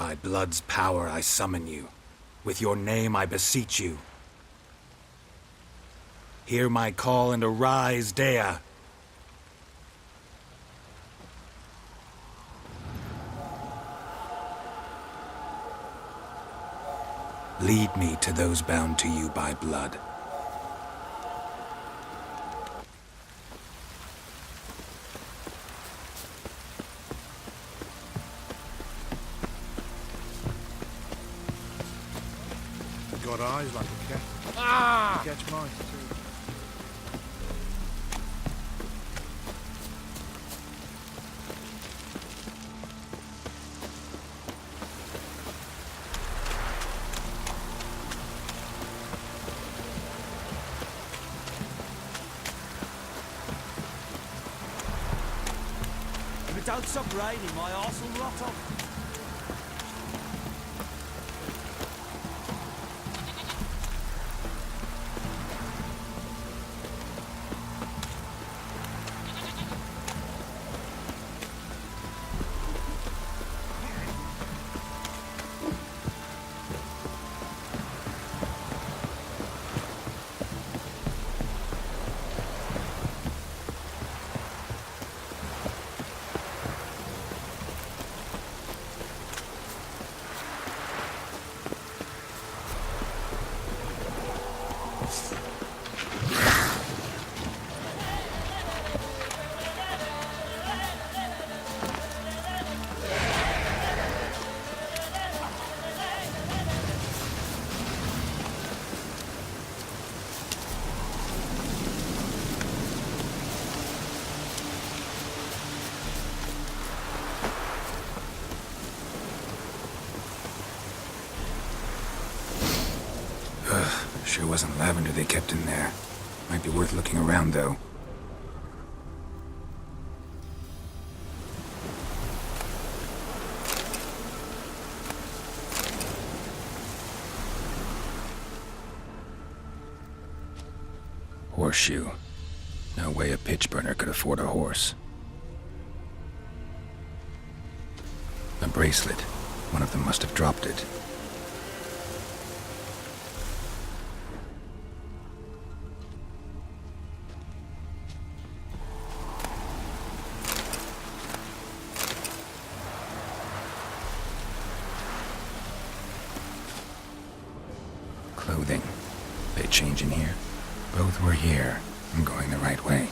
By blood's power I summon you. With your name I beseech you. Hear my call and arise, Dea. Lead me to those bound to you by blood. Got eyes like a cat. Ah! Catch mice too. If it don't stop raining, my arse will rot off. Sure wasn't lavender they kept in there. Might be worth looking around, though. Horseshoe. No way a pitch burner could afford a horse. A bracelet. One of them must have dropped it. Clothing. They change in here? Both were here. I'm going the right way.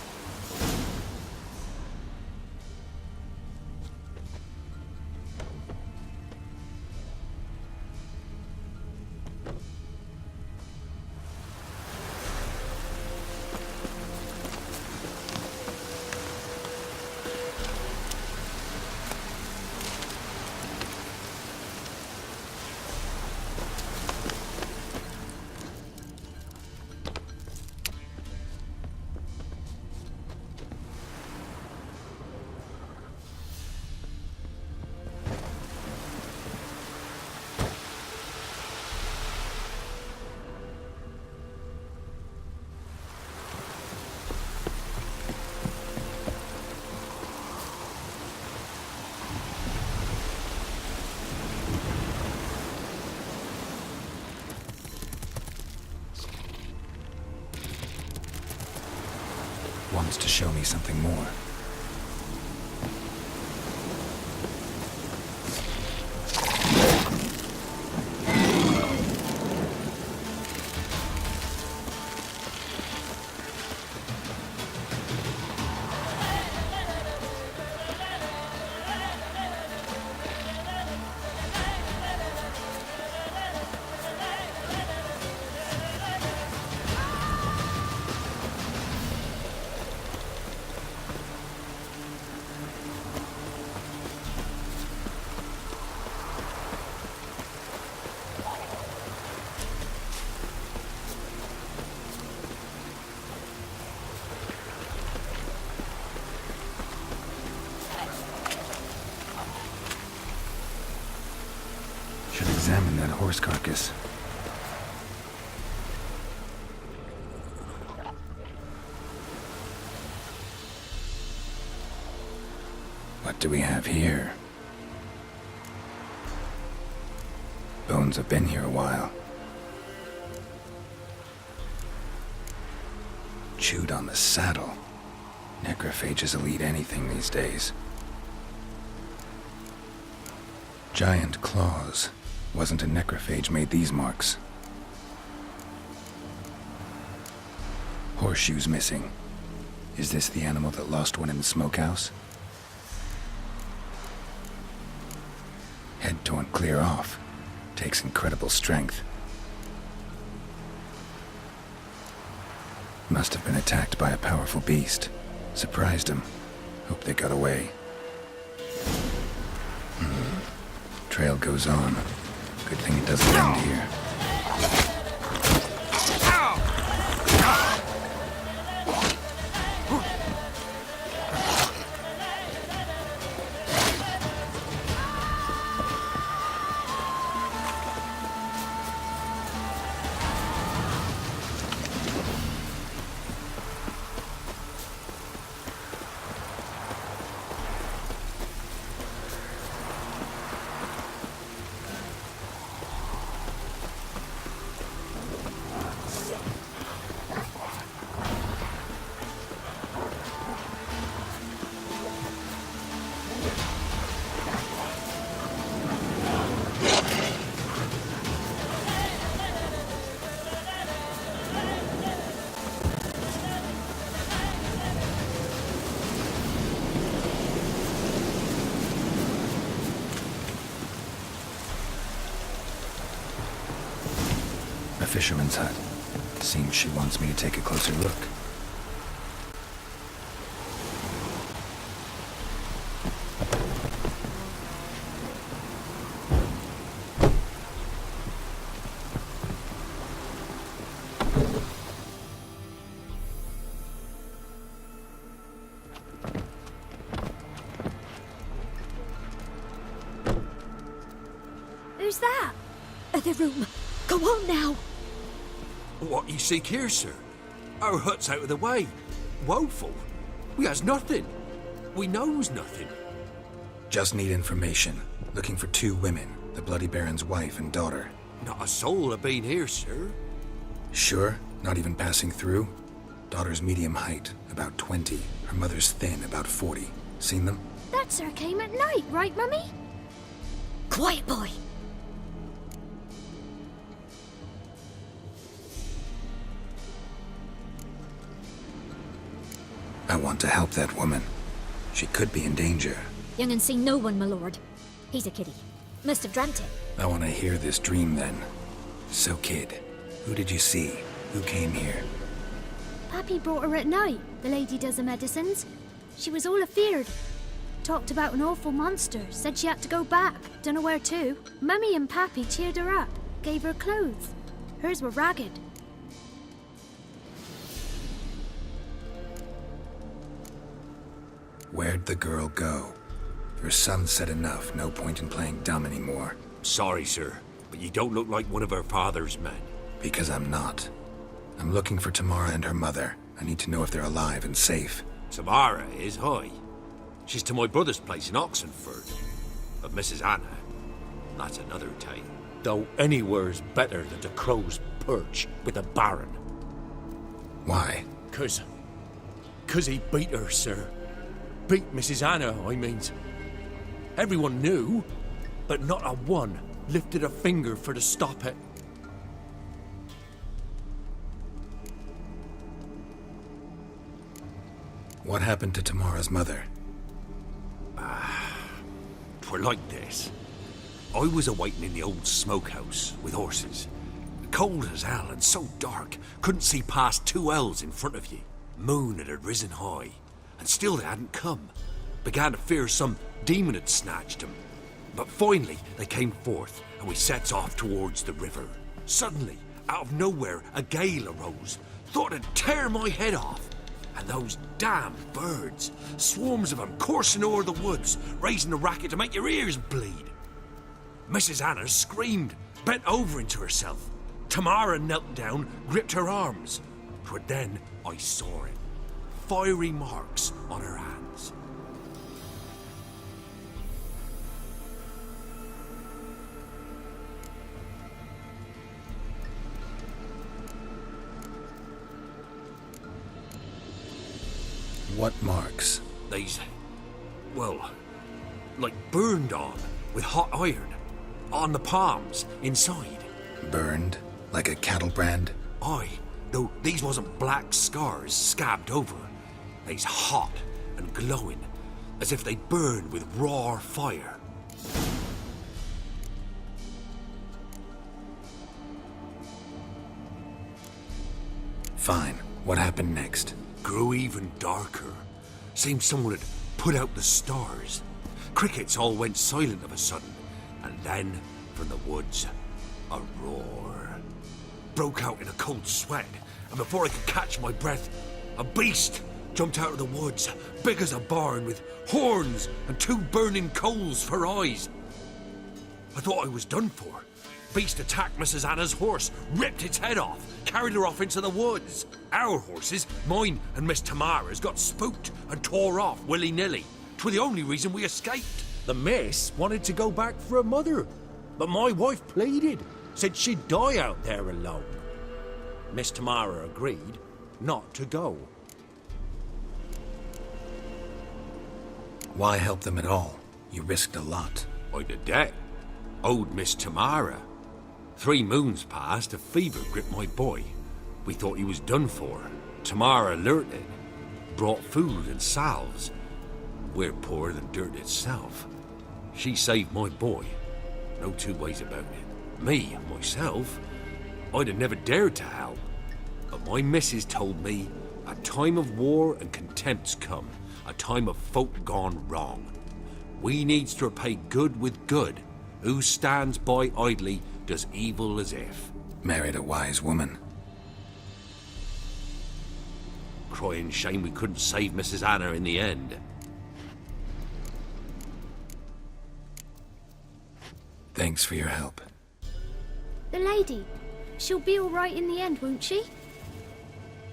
Wants to show me something more. Should examine that horse carcass. What do we have here? bones have been here a while. Chewed on the saddle. Necrophages will eat anything these days. Giant claws. Wasn't a necrophage made these marks. Horseshoes missing. Is this the animal that lost one in the smokehouse? Head torn clear off. Takes incredible strength. Must have been attacked by a powerful beast. Surprised him. Hope they got away. Trail goes on. Good thing it doesn't end here. A fisherman's hut. Seems she wants me to take a closer look. Who's that? The room. Go on now. What you seek here, sir? Our hut's out of the way. Woeful. We has nothing. We knows nothing. Just need information. Looking for 2 women. The Bloody Baron's wife and daughter. Not a soul have been here, sir. Sure? Not even passing through? Daughter's medium height, about 20. Her mother's thin, about 40. Seen them? That sir came at night, right, Mummy? Quiet, boy. I want to help that woman. She could be in danger. Young and seen no one, my lord. He's a kiddie. Must have dreamt it. I want to hear this dream then. So, kid, who did you see? Who came here? Pappy brought her at night. The lady does the medicines. She was all afeared. Talked about an awful monster. Said she had to go back. Dunno where to. Mummy and Pappy cheered her up. Gave her clothes. Hers were ragged. Where'd the girl go? Her son said enough, no point in playing dumb anymore. Sorry, sir, but you don't look like one of our father's men. Because I'm not. I'm looking for Tamara and her mother. I need to know if they're alive and safe. Tamara is high. She's to my brother's place in Oxenford. But Mrs. Anna, that's another tale. Though anywhere's better than the crow's perch with a baron. Why? 'Cause he beat her, sir. Beat Mrs. Anna, I mean. Everyone knew, but not a one lifted a finger for to stop it. What happened to Tamara's mother? 'Twere like this. I was awaiting in the old smokehouse with horses. Cold as hell and so dark, couldn't see past 2 ells in front of you. Moon had risen high, and still they hadn't come. Began to fear some demon had snatched them. But finally they came forth, and we sets off towards the river. Suddenly, out of nowhere, a gale arose. Thought it'd tear my head off. And those damn birds, swarms of them coursing o'er the woods, raising a racket to make your ears bleed. Mrs. Anna screamed, bent over into herself. Tamara knelt down, gripped her arms. 'Twere then I saw it. Fiery marks on her hands. What marks? They's, well, like burned on with hot iron. On the palms, inside. Burned? Like a cattle brand? Aye, though these wasn't black scars scabbed over. They's hot and glowing, as if they burned with raw fire. Fine. What happened next? Grew even darker. Seemed someone had put out the stars. Crickets all went silent of a sudden, and then, from the woods, a roar. Broke out in a cold sweat, and before I could catch my breath, a beast jumped out of the woods, big as a barn, with horns and 2 burning coals for eyes. I thought I was done for. Beast attacked Mrs. Anna's horse, ripped its head off, carried her off into the woods. Our horses, mine and Miss Tamara's, got spooked and tore off willy-nilly. 'Twas the only reason we escaped. The miss wanted to go back for her mother, but my wife pleaded, said she'd die out there alone. Miss Tamara agreed not to go. Why help them at all? You risked a lot. I'd a debt. Owed Miss Tamara. 3 moons passed, a fever gripped my boy. We thought he was done for. Tamara alerted, brought food and salves. We're poorer than dirt itself. She saved my boy. No 2 ways about it. Me, myself, I'd have never dared to help. But my missus told me a time of war and contempt's come. A time of folk gone wrong. We needs to repay good with good. Who stands by idly does evil as if. Married a wise woman. Crying shame we couldn't save Mrs. Anna in the end. Thanks for your help. The lady. She'll be all right in the end, won't she?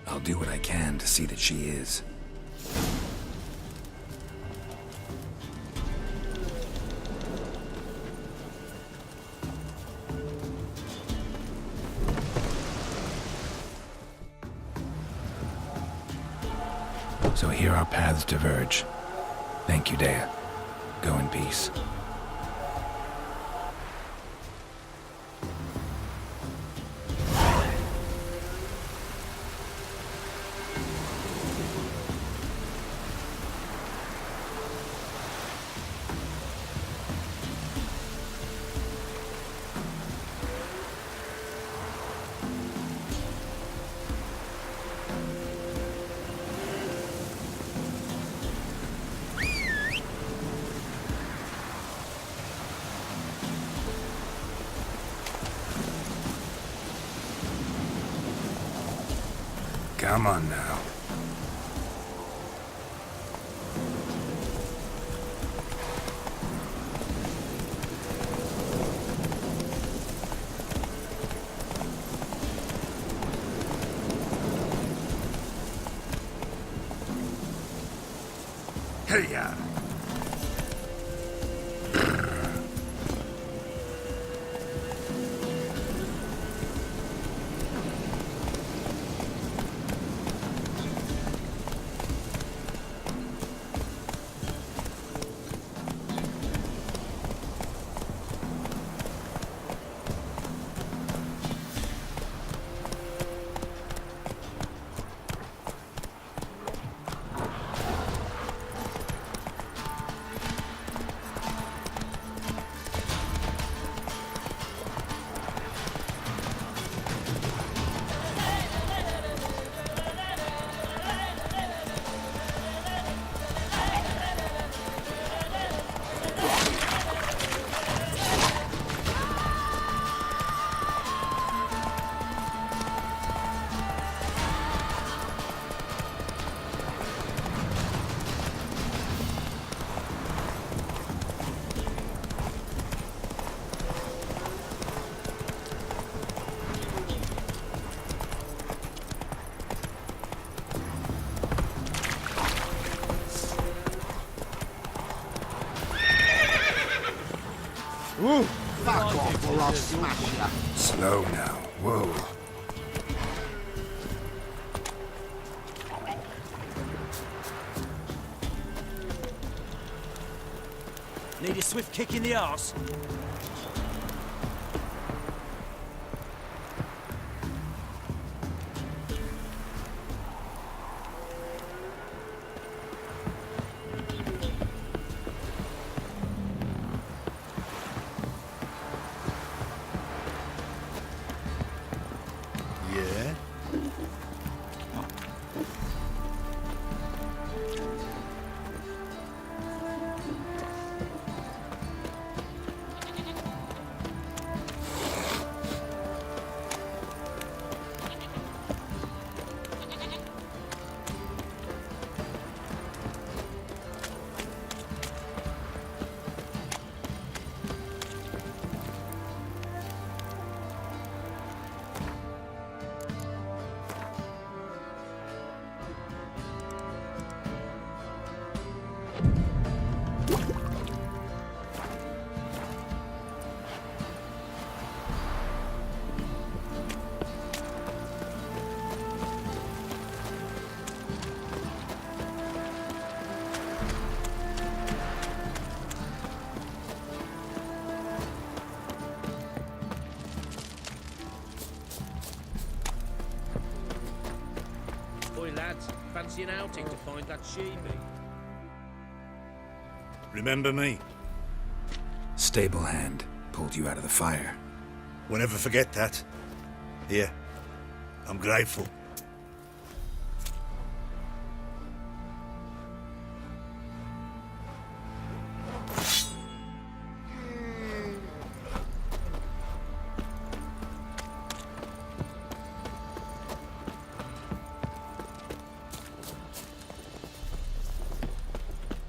I'll do what I can to see that she is. So here our paths diverge. Thank you, Dea. Go in peace. Come on now. Hey-ya! Ooh, fuck off or I'll smash ya. Slow now. Whoa. Need a swift kick in the arse? Yeah? Boy, lads, fancy an outing to find that sheepy? Remember me? Stable hand pulled you out of the fire. We'll never forget that. Here. I'm grateful.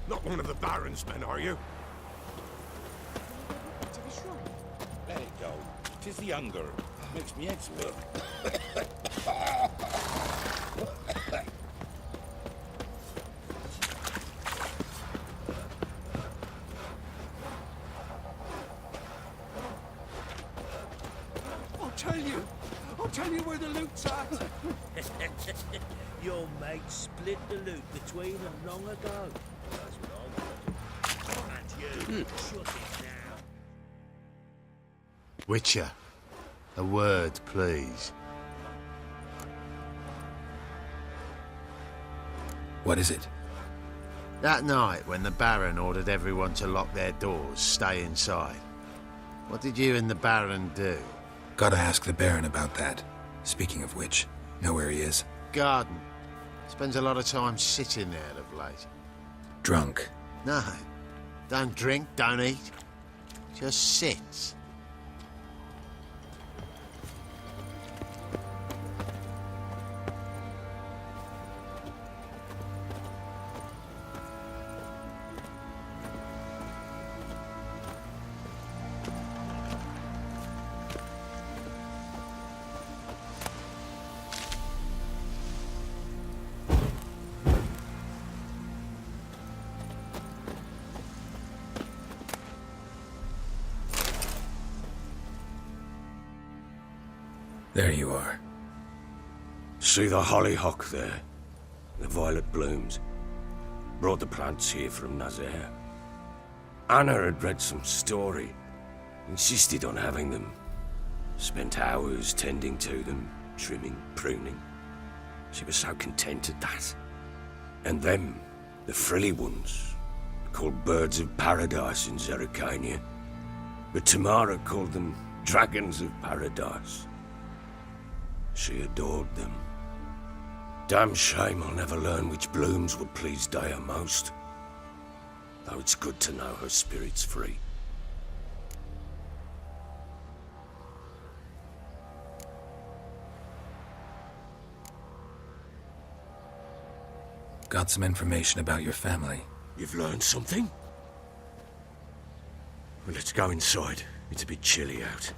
Not one of the Baron's men, are you? To the shrine. Let it go. 'Tis the hunger. Makes me head swim. I'll tell you where the loot's at. Your mate split the loot between them long ago. That's what I wanted. And you, shut it now. Witcher, a word, please. What is it? That night when the Baron ordered everyone to lock their doors, stay inside. What did you and the Baron do? Gotta ask the Baron about that. Speaking of which, know where he is? Garden. Spends a lot of time sitting there of late. Drunk. No. Don't drink, don't eat. Just sits. There you are. See the hollyhock there? The violet blooms. Brought the plants here from Nazaire. Anna had read some story. Insisted on having them. Spent hours tending to them, trimming, pruning. She was so content at that. And them, the frilly ones, called birds of paradise in Zerrikania. But Tamara called them dragons of paradise. She adored them. Damn shame I'll never learn which blooms would please Dea most. Though it's good to know her spirit's free. Got some information about your family. You've learned something? Well, let's go inside. It's a bit chilly out.